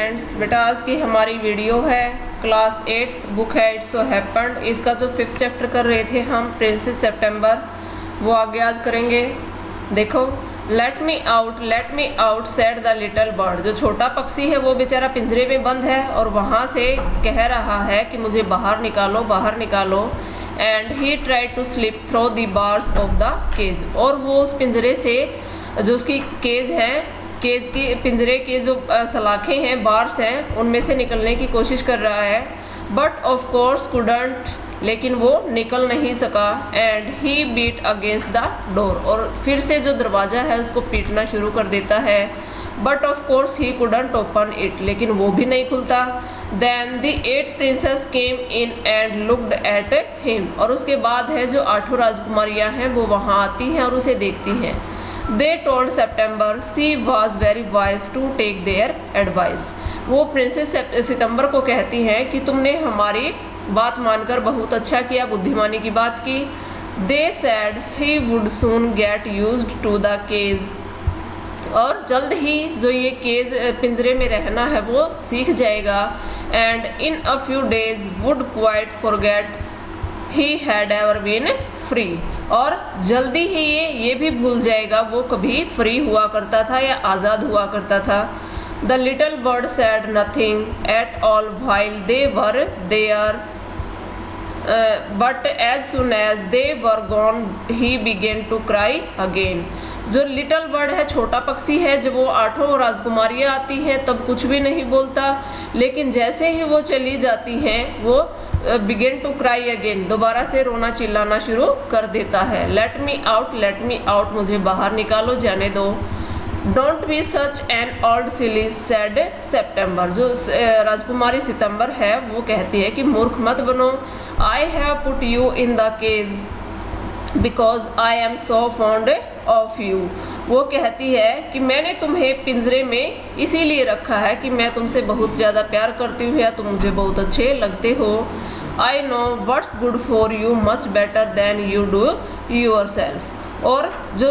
Friends, बेटा आज की हमारी वीडियो है क्लास 8 बुक है इट्स सो हैपेंड। इसका जो 5th चैप्टर कर रहे थे हम प्रिंसेस सितंबर, वो आगे आज करेंगे। देखो, let me out said the little bird. जो छोटा पक्षी है वो बेचारा पिंजरे में बंद है और वहाँ से कह रहा है कि मुझे बाहर निकालो, बाहर निकालो। And he tried to slip through the bars of the cage. और वो उस पिंजरे से, जो उसकी केज है, केज की पिंजरे के जो सलाखें हैं, बार्स हैं, उनमें से निकलने की कोशिश कर रहा है। बट ऑफ कोर्स कुडंट, लेकिन वो निकल नहीं सका। And he beat against the door. और फिर से जो दरवाज़ा है उसको पीटना शुरू कर देता है। But of course he couldn't open it, लेकिन वो भी नहीं खुलता। Then the 8 princess came in and looked at him. और उसके बाद है जो 8 राजकुमारियाँ हैं वो वहाँ आती हैं और उसे देखती हैं। They told September she was very wise to take their advice। वो प्रिंसेस सितंबर को कहती हैं कि तुमने हमारी बात मानकर बहुत अच्छा किया, बुद्धिमानी की बात की। They said he would soon get used to the cage। और जल्द ही जो ये केज पिंजरे में रहना है वो सीख जाएगा। And in a few days would quite forget he had ever been free। और जल्दी ही ये भी भूल जाएगा वो कभी फ्री हुआ करता था या आज़ाद हुआ करता था। The little bird said nothing at all while they were there, but as soon as they were gone he began to cry again. जो लिटिल बर्ड है, छोटा पक्षी है, जब वो 8 राजकुमारियाँ आती हैं तब कुछ भी नहीं बोलता, लेकिन जैसे ही वो चली जाती हैं वो बिगेन टू क्राई अगेन, दोबारा से रोना चिल्लाना शुरू कर देता है। लेट मी आउट, मुझे बाहर निकालो, जाने दो। Don't be such an old silly said September. जो राजकुमारी सितंबर है वो कहती है कि मूर्ख मत बनो। I have put you in the cage because I am so fond of you. वो कहती है कि मैंने तुम्हें पिंजरे में इसीलिए रखा है कि मैं तुमसे बहुत ज़्यादा प्यार करती हूँ या तुम मुझे बहुत अच्छे लगते हो। I know what's good for you much better than you do your self. और जो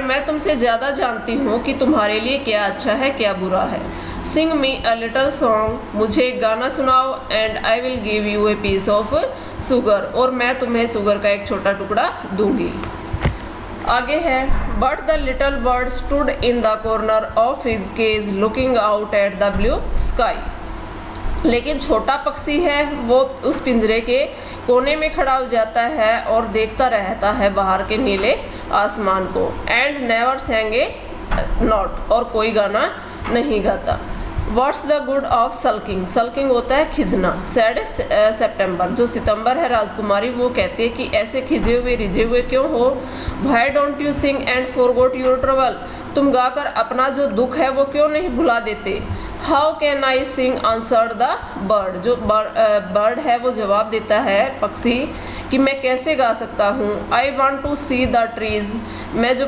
मैं तुमसे ज़्यादा जानती हूँ कि तुम्हारे लिए क्या अच्छा है, क्या बुरा है। सिंग मी अ लिटल सॉन्ग, मुझे एक गाना सुनाओ। And I will give you a piece of sugar, और मैं तुम्हें शुगर का एक छोटा टुकड़ा दूंगी। आगे है, but the little bird stood in the corner of his cage looking out at the blue sky. लेकिन छोटा पक्षी है वो उस पिंजरे के कोने में खड़ा हो जाता है और देखता रहता है बाहर के नीले आसमान को। And never sang a note, और कोई गाना नहीं गाता। What's the good of sulking होता है खिजना। सैड सितंबर, जो सितंबर है राजकुमारी, वो कहती है कि ऐसे खिजे हुए रिझे हुए क्यों हो। Why don't you sing and forgot your trouble. तुम गाकर अपना जो दुख है वो क्यों नहीं भुला देते। How can I sing answered the bird. जो बर्ड है वो जवाब देता है, पक्षी, कि मैं कैसे गा सकता हूँ। I want to see the trees. मैं जो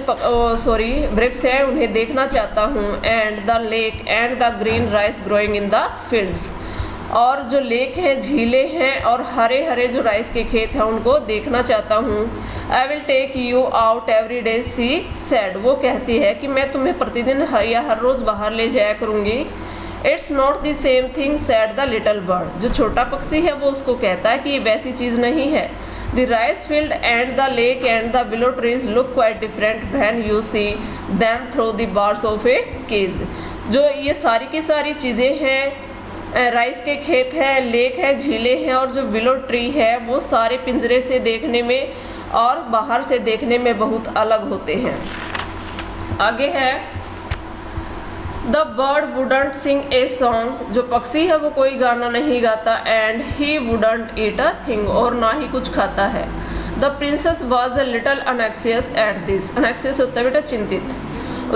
वृक्ष हैं उन्हें देखना चाहता हूँ। And the lake and the green rice growing in the fields. और जो लेक हैं, झीलें हैं और हरे हरे जो राइस के खेत हैं उनको देखना चाहता हूँ। I will take you out every day she said. वो कहती है कि मैं तुम्हें प्रतिदिन हर रोज़ बाहर ले जाया करूँगी। It's not the same thing sad the little bird. जो छोटा पक्षी है वो उसको कहता है कि ये वैसी चीज़ नहीं है। The rice field and the lake and the willow trees look quite different when you see them through the bars of a cage. जो ये सारी की सारी चीज़ें हैं, राइस के खेत हैं, लेक है, झीलें हैं और जो विलो ट्री है, वो सारे पिंजरे से देखने में और बाहर से देखने में बहुत अलग होते हैं। आगे है, the bird wouldn't sing a song. जो पक्षी है वो कोई गाना नहीं गाता। And he wouldn't eat a thing, और ना ही कुछ खाता है। The princess was a little anxious at this. Anxious होता है बेटा चिंतित।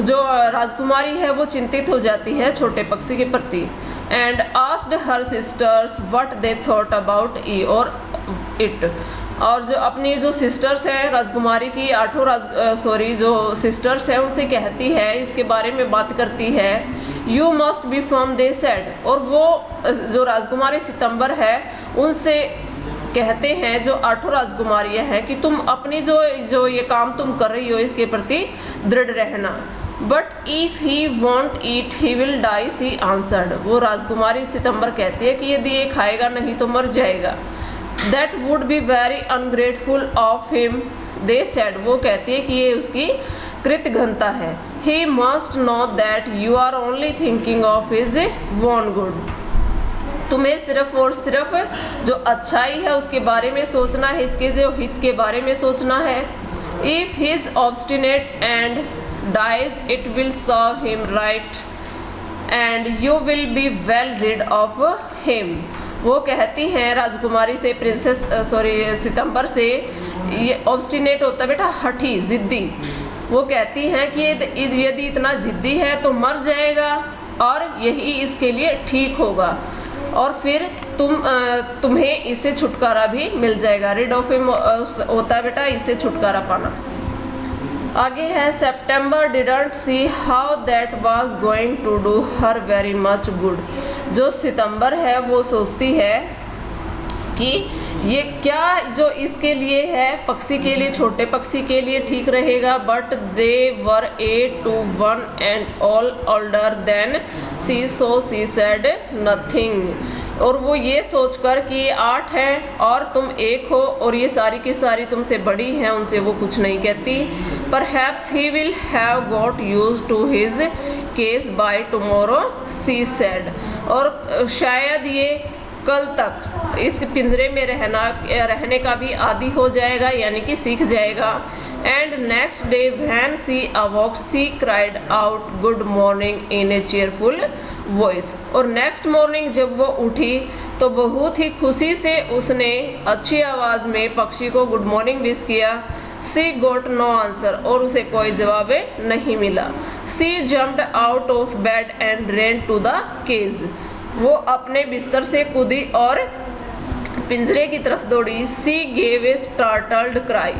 जो राजकुमारी है वो चिंतित हो जाती है छोटे पक्षी के प्रति। And asked her sisters what they thought about ई और इट। और जो अपनी जो सिस्टर्स हैं राजकुमारी की, 8 जो सिस्टर्स हैं उनसे कहती है, इसके बारे में बात करती है। You must be from they said. और वो जो राजकुमारी सितंबर है उनसे कहते हैं, जो 8 राजकुमारियाँ हैं, कि तुम अपनी जो ये काम तुम कर रही हो इसके प्रति दृढ़ रहना। But if he won't eat he will die, she answered. वो राजकुमारी सितंबर कहती है कि यदि ये खाएगा नहीं तो मर जाएगा। That would be very ungrateful of him, they said. वो कहती है कि ये उसकी कृतघ्नता है। He must know that you are only thinking of his own good. तुम्हें सिर्फ और सिर्फ जो अच्छाई है उसके बारे में सोचना है, इसके जो हित के बारे में सोचना है। If he is obstinate and dies it will serve him right and you will be well rid of him. वो कहती हैं राजकुमारी से, प्रिंसेस सितंबर से, ये ऑब्स्टिनेट होता है बेटा हठी, जिद्दी। वो कहती हैं कि यदि इतना जिद्दी है तो मर जाएगा और यही इसके लिए ठीक होगा, और फिर तुम्हें इससे छुटकारा भी मिल जाएगा। रिड ऑफ हिम होता है बेटा इससे छुटकारा पाना। आगे है September didn't see how that was going to do her very much good. जो सितंबर है वो सोचती है कि ये क्या जो इसके लिए है, पक्षी के लिए, छोटे पक्षी के लिए ठीक रहेगा। But they were 8 to 1 and all older than she, so she said nothing। और वो ये सोचकर कि ये 8 है और तुम 1 हो और ये सारी की सारी तुमसे बड़ी हैं, उनसे वो कुछ नहीं कहती। Perhaps he will have got used to his case by tomorrow, she said। और शायद ये कल तक इस पिंजरे में रहने का भी आदी हो जाएगा, यानी कि सीख जाएगा। And next day when she awoke she cried out good morning in a cheerful voice. और नेक्स्ट मॉर्निंग जब वो उठी तो बहुत ही खुशी से उसने अच्छी आवाज़ में पक्षी को गुड मॉर्निंग विश किया। सी गोट नो आंसर, और उसे कोई जवाब नहीं मिला। She jumped out of bed and ran to the cage. वो अपने बिस्तर से कूदी और पिंजरे की तरफ दौड़ी। सी गेव ए स्टार्टल्ड क्राई।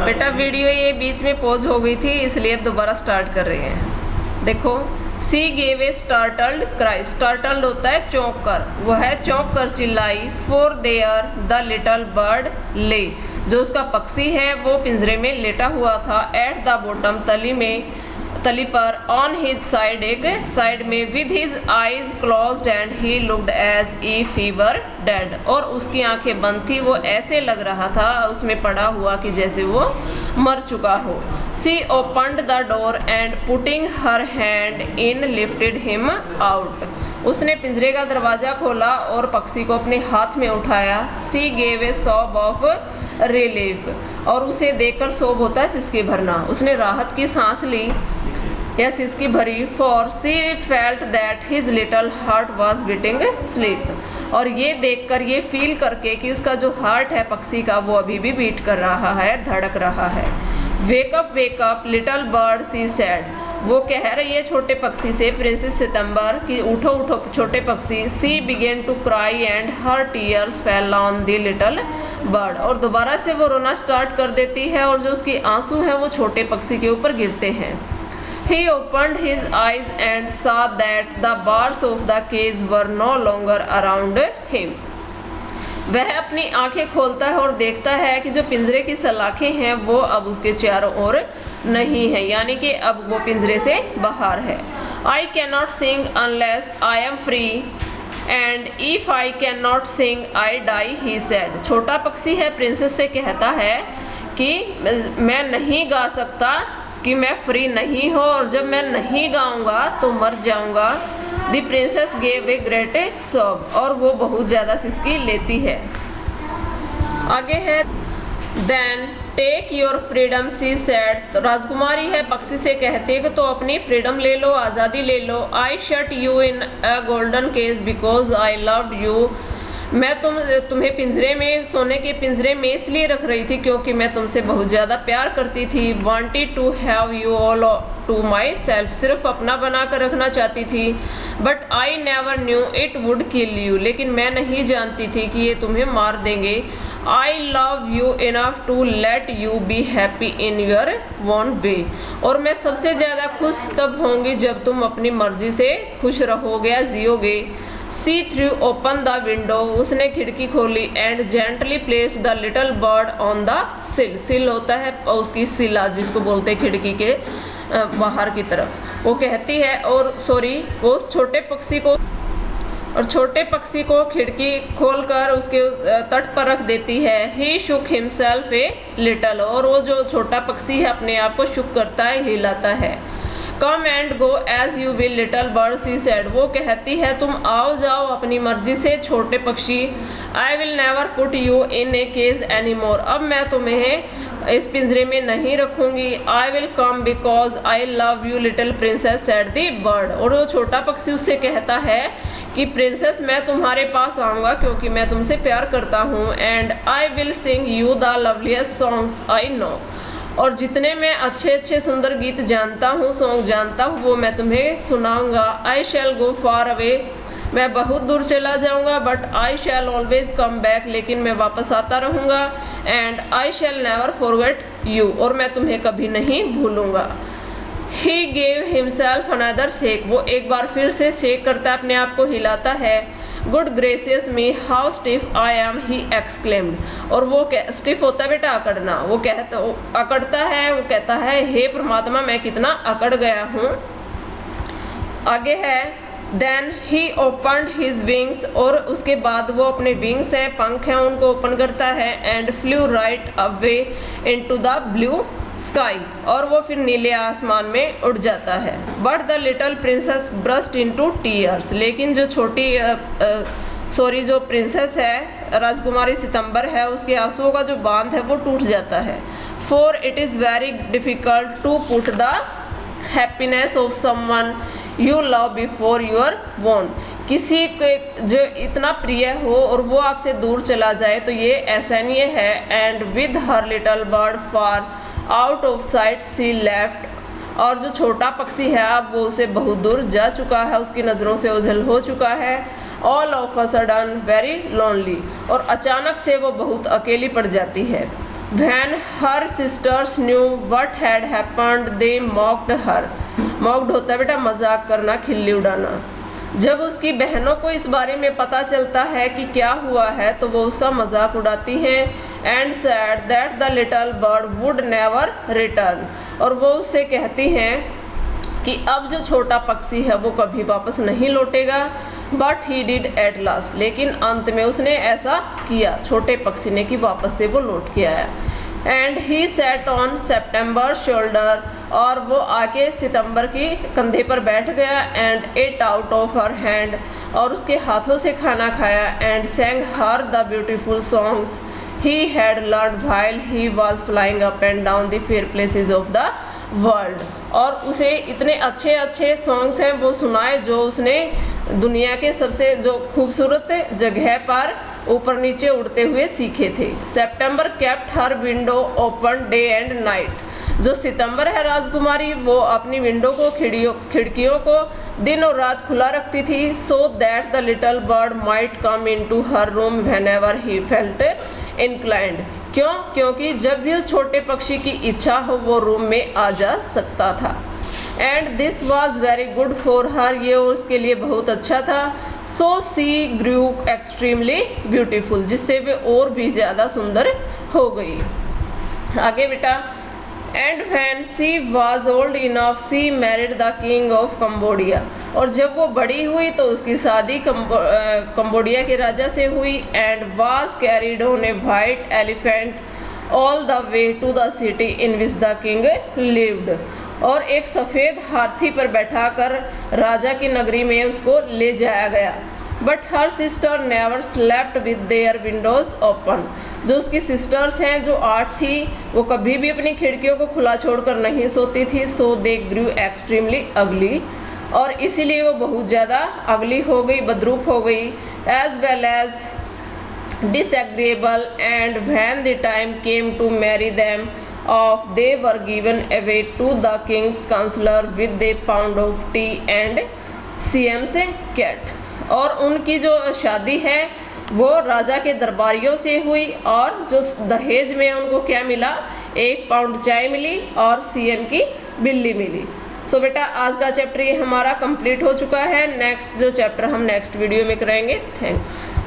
बेटा वीडियो ये बीच में पॉज हो गई थी, इसलिए अब दोबारा स्टार्ट कर रहे हैं। देखो, सी gave a startled cry. Startled होता है चौंक कर, वह चौंक कर चिल्लाई। For their the little bird ले। जो उसका पक्षी है वो पिंजरे में लेटा हुआ था। एट द बॉटम, तली पर। ऑन हिज साइड, एक साइड में। With his eyes closed and he looked as if he were dead. और उसकी आंखें बंद थी, वो ऐसे लग रहा था उसमें पड़ा हुआ कि जैसे वो मर चुका हो। She opened the door and putting her hand in lifted him out. उसने पिंजरे का दरवाज़ा खोला और पक्षी को अपने हाथ में उठाया। सी gave a sob of relief. और उसे देखकर सॉब होता है सिसकी भरना। उसने राहत की सांस ली या सिसकी भरी। For C felt that his little heart was beating sleep. और ये देखकर, ये फील करके कि उसका जो हार्ट है पक्षी का वो अभी भी बीट कर रहा है, धड़क रहा है। वेकअप लिटिल बर्ड, सी सैड। वो कह रही है छोटे पक्षी से, प्रिंसेस सितंबर, कि उठो उठो छोटे पक्षी। She began to cry and her tears fell on the little bird. और दोबारा से वो रोना स्टार्ट कर देती है और जो उसके आंसू हैं वो छोटे पक्षी के ऊपर गिरते हैं। He opened his eyes and saw that the bars of the cage were no longer around him। वह अपनी आंखें खोलता है और देखता है कि जो पिंजरे की सलाखें हैं वो अब उसके चारों ओर नहीं है, यानी कि अब वो पिंजरे से बाहर है। I cannot sing unless I am free and if I cannot sing I die, he said। छोटा पक्षी है, प्रिंसेस से कहता है कि मैं नहीं गा सकता, कि मैं फ्री नहीं हो, और जब मैं नहीं गाऊंगा तो मर जाऊंगा। The princess gave a great sob. और वो बहुत ज़्यादा सिसकी लेती है। आगे है then take your freedom, she said. राजकुमारी है, पक्षी से कहती है कि तो अपनी फ्रीडम ले लो, आज़ादी ले लो। I shut you in a golden cage because I loved you. मैं तुम्हें पिंजरे में, सोने के पिंजरे में इसलिए रख रही थी क्योंकि मैं तुमसे बहुत ज़्यादा प्यार करती थी। Wanted to have you all to myself. सिर्फ अपना बना कर रखना चाहती थी। But I never knew it would kill you. लेकिन मैं नहीं जानती थी कि ये तुम्हें मार देंगे। I love you enough to let you be happy in your own way. और मैं सबसे ज़्यादा खुश तब होंगी जब तुम अपनी मर्जी से खुश रहोगे या जियोगे। सी थ्रू ओपन द विंडो, उसने खिड़की खोली, and gently place the little bird on the सिल, सिल होता है उसकी सिला जिसको बोलते हैं खिड़की के बाहर की तरफ। वो कहती है वो उस छोटे पक्षी को खिड़की खोलकर उसके तट पर रख देती है। ही शुक हिमसेल्फ ए लिटल, और वो जो छोटा पक्षी है अपने आप को शुक करता है, हिलाता है। Come and go as you will little bird, she said, वो कहती है तुम आओ जाओ अपनी मर्जी से छोटे पक्षी। I will never put you in a cage any more, अब मैं तुम्हें इस पिंजरे में नहीं रखूंगी। I will come because I love you little princess, said the bird, और वो छोटा पक्षी उससे कहता है कि प्रिंसेस मैं तुम्हारे पास आऊँगा क्योंकि मैं तुमसे प्यार करता हूँ। And I will sing you the loveliest songs I know, और जितने मैं अच्छे अच्छे सुंदर गीत जानता हूँ, सॉन्ग जानता हूँ, वो मैं तुम्हें सुनाऊंगा। आई शैल गो फार अवे, मैं बहुत दूर चला जाऊंगा, but I shell always come back, लेकिन मैं वापस आता रहूँगा। And I shell never forget you, और मैं तुम्हें कभी नहीं भूलूंगा। He gave himself another shake, वो एक बार फिर से शेक करता है, अपने आप को हिलाता है। Good gracious me how stiff I am, he exclaimed, और वो स्टिफ होता है बेटा अकड़ना, वो अकड़ता है, वो कहता है हे परमात्मा मैं कितना अकड़ गया हूँ। आगे है then he opened his wings, और उसके बाद वो अपने विंग्स हैं, पंख हैं, उनको ओपन करता है। And flu right away into the blue sky, और वो फिर नीले आसमान में उड़ जाता है। But the little princess burst into tears, लेकिन जो जो प्रिंसेस है, राजकुमारी सितंबर है, उसके आंसुओं का जो बांध है वो टूट जाता है। For it is very difficult to put the happiness of someone you love before your own, किसी के जो इतना प्रिय हो और वो आपसे दूर चला जाए तो ये असहनीय है। And with her little bird far out of sight she left, और जो छोटा पक्षी है अब वो उसे बहुत दूर जा चुका है, उसकी नज़रों से ओझल हो चुका है। All of a sudden very lonely, और अचानक से वो बहुत अकेली पड़ जाती है। When her sisters knew what had happened, they mocked her. Mocked होता है बेटा मजाक करना, खिल्ली उड़ाना। जब उसकी बहनों को इस बारे में पता चलता है कि क्या हुआ है तो वो उसका मजाक उड़ाती हैं। And sad that the little bird would never return, और वो उससे कहती हैं कि अब जो छोटा पक्षी है वो कभी वापस नहीं लौटेगा। But he did at last, लेकिन अंत में उसने ऐसा किया, छोटे पक्षी ने, कि वापस से वो लौट के आया। And he sat on September shoulder, और वो आके सितंबर की कंधे पर बैठ गया। And ate out of her hand, और उसके हाथों से खाना खाया। And sang her the beautiful songs he had learned while he was flying up and down the fair places of the world, और उसे इतने अच्छे अच्छे सॉन्ग्स हैं वो सुनाए जो उसने दुनिया के सबसे जो खूबसूरत जगह पर ऊपर नीचे उड़ते हुए सीखे थे। September kept her window open day and night, जो सितंबर है राजकुमारी वो अपनी विंडो को खिड़कियों को दिन और रात खुला रखती थी। So that the little bird might come into her room whenever he felt inclined, क्योंकि जब भी उस छोटे पक्षी की इच्छा हो वो रूम में आ जा सकता था। And this was very good for her, ये उसके लिए बहुत अच्छा था। सो सी ग्रू एक्सट्रीमली ब्यूटीफुल, जिससे वे और भी ज़्यादा सुंदर हो गई। आगे बेटा, and when she was old enough she married the king of Cambodia, और जब वो बड़ी हुई तो उसकी शादी कम्बोडिया के राजा से हुई। And was carried on a white elephant all the way to the city in which the king lived, और एक सफ़ेद हाथी पर बैठाकर राजा की नगरी में उसको ले जाया गया। But her sister never slept with their Windows open, जो उसकी सिस्टर्स हैं जो 8 थी वो कभी भी अपनी खिड़कियों को खुला छोड़कर नहीं सोती थी। सो दे ग्रू एक्सट्रीमली अगली, और इसीलिए वो बहुत ज़्यादा अगली हो गई, बदरूप हो गई। As well as disagreeable, and when the time came to marry them off, they were given away to the king's counselor with a pound of tea and Siam's cat, और उनकी जो शादी है वो राजा के दरबारियों से हुई, और जो दहेज में उनको क्या मिला, 1 पाउंड चाय मिली और सीएम की बिल्ली मिली। सो बेटा आज का चैप्टर ये हमारा कंप्लीट हो चुका है। नेक्स्ट जो चैप्टर हम नेक्स्ट वीडियो में करेंगे। थैंक्स।